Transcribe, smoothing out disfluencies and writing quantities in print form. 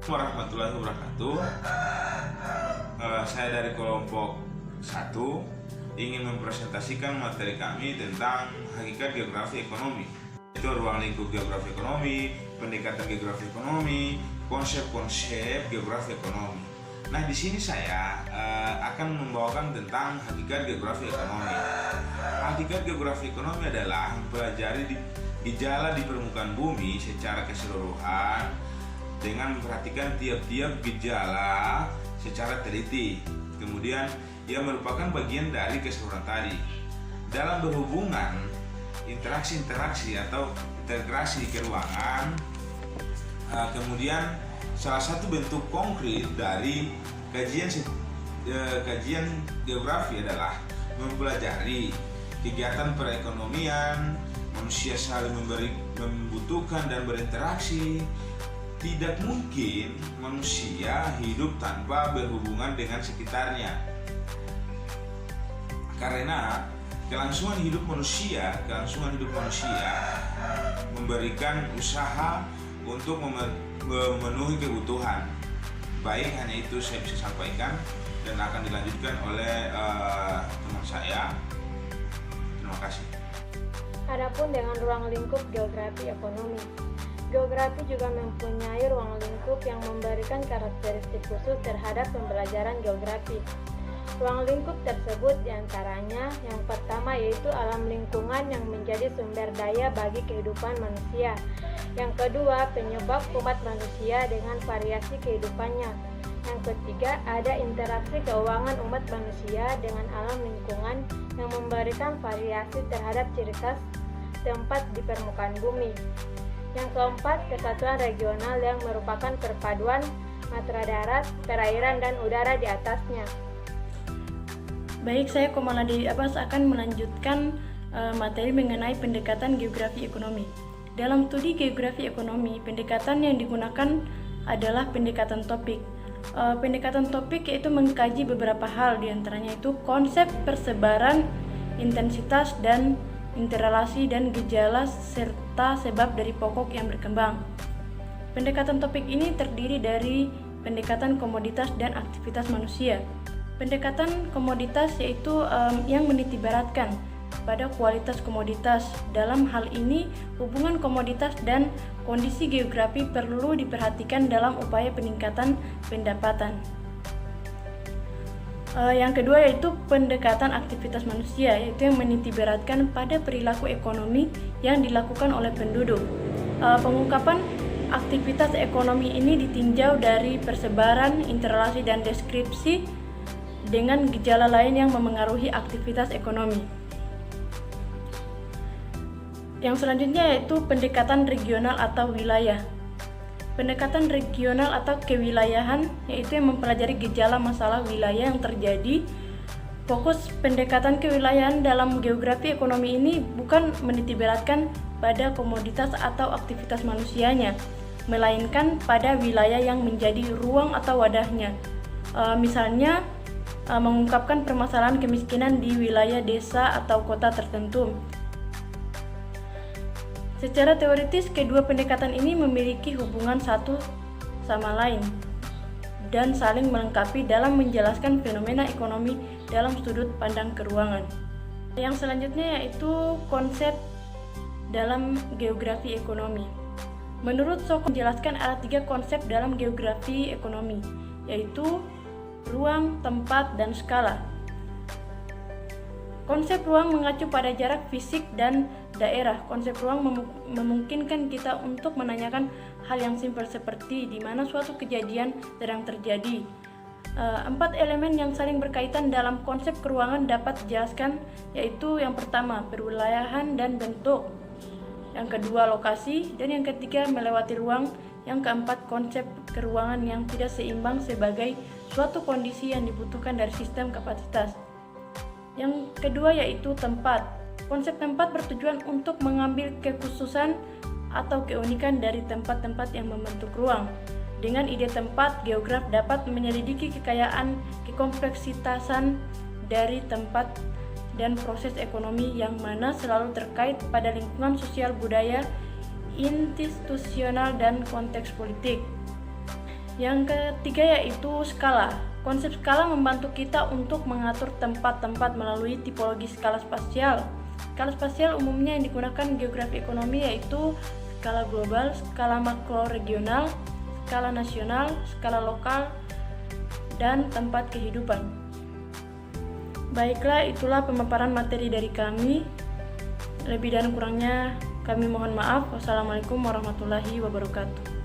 Warahmatullahi wabarakatuh. Saya dari kelompok 1 ingin mempresentasikan materi kami tentang hakikat geografi ekonomi. Itu ruang lingkup geografi ekonomi, pendekatan geografi ekonomi, konsep-konsep geografi ekonomi. Nah, di sini saya akan membawakan tentang hakikat geografi ekonomi. Hakikat geografi ekonomi adalah mempelajari gejala di permukaan bumi secara keseluruhan dengan memperhatikan tiap-tiap gejala secara teliti. Kemudian ia merupakan bagian dari keseluruhan tadi. Dalam berhubungan interaksi atau integrasi ke ruangan, kemudian salah satu bentuk konkret dari kajian geografi adalah mempelajari kegiatan perekonomian, manusia saling membutuhkan dan berinteraksi. Tidak mungkin manusia hidup tanpa berhubungan dengan sekitarnya, karena kelangsungan hidup manusia memberikan usaha untuk memenuhi kebutuhan. Baik, hanya itu saya bisa sampaikan dan akan dilanjutkan oleh teman saya. Terima kasih. Adapun dengan ruang lingkup geografi ekonomi, geografi juga mempunyai ruang lingkup yang memberikan karakteristik khusus terhadap pembelajaran geografi. Ruang lingkup tersebut diantaranya yang pertama yaitu alam lingkungan yang menjadi sumber daya bagi kehidupan manusia. Yang kedua, penyebab umat manusia dengan variasi kehidupannya. Yang ketiga, ada interaksi keuangan umat manusia dengan alam lingkungan yang memberikan variasi terhadap ciri khas tempat di permukaan bumi. Yang keempat, kesatuan regional yang merupakan perpaduan matra darat, perairan, dan udara di atasnya. Baik, saya Komalade Abbas akan melanjutkan materi mengenai pendekatan geografi ekonomi. Dalam studi geografi ekonomi, pendekatan yang digunakan adalah pendekatan topik. Pendekatan topik yaitu mengkaji beberapa hal, diantaranya itu konsep persebaran, intensitas, dan interrelasi dan gejala serta sebab dari pokok yang berkembang. Pendekatan topik ini terdiri dari pendekatan komoditas dan aktivitas manusia. Pendekatan komoditas yaitu yang menitibaratkan pada kualitas komoditas. Dalam hal ini, hubungan komoditas dan kondisi geografi perlu diperhatikan dalam upaya peningkatan pendapatan. Yang kedua yaitu pendekatan aktivitas manusia, yaitu yang menitiberatkan pada perilaku ekonomi yang dilakukan oleh penduduk. Pengungkapan aktivitas ekonomi ini ditinjau dari persebaran, interrelasi, dan deskripsi dengan gejala lain yang memengaruhi aktivitas ekonomi. Yang selanjutnya yaitu pendekatan regional atau wilayah. Pendekatan regional atau kewilayahan yaitu yang mempelajari gejala masalah wilayah yang terjadi. Fokus pendekatan kewilayahan dalam geografi ekonomi ini bukan menitiberatkan pada komoditas atau aktivitas manusianya, melainkan pada wilayah yang menjadi ruang atau wadahnya. Misalnya, mengungkapkan permasalahan kemiskinan di wilayah desa atau kota tertentu. Secara teoritis, kedua pendekatan ini memiliki hubungan satu sama lain dan saling melengkapi dalam menjelaskan fenomena ekonomi dalam sudut pandang keuangan. Yang selanjutnya yaitu konsep dalam geografi ekonomi. Menurut Sok menjelaskan ada 3 konsep dalam geografi ekonomi, yaitu ruang, tempat, dan skala. Konsep ruang mengacu pada jarak fisik dan daerah. Konsep ruang memungkinkan kita untuk menanyakan hal yang simpel seperti di mana suatu kejadian sedang terjadi. 4 elemen yang saling berkaitan dalam konsep keruangan dapat dijelaskan, yaitu yang pertama, perwilayahan dan bentuk. Yang kedua, lokasi. Dan yang ketiga, melewati ruang. Yang keempat, konsep keruangan yang tidak seimbang sebagai suatu kondisi yang dibutuhkan dari sistem kapasitas. Yang kedua yaitu tempat. Konsep tempat bertujuan untuk mengambil kekhususan atau keunikan dari tempat-tempat yang membentuk ruang. Dengan ide tempat, geograf dapat menyelidiki kekayaan, kekompleksitasan dari tempat dan proses ekonomi yang mana selalu terkait pada lingkungan sosial, budaya, institusional, dan konteks politik. Yang ketiga yaitu skala. Konsep skala membantu kita untuk mengatur tempat-tempat melalui tipologi skala spasial. Skala spasial umumnya yang digunakan geografi ekonomi yaitu skala global, skala makro regional, skala nasional, skala lokal, dan tempat kehidupan. Baiklah, itulah pemaparan materi dari kami. Lebih dan kurangnya kami mohon maaf. Wassalamualaikum warahmatullahi wabarakatuh.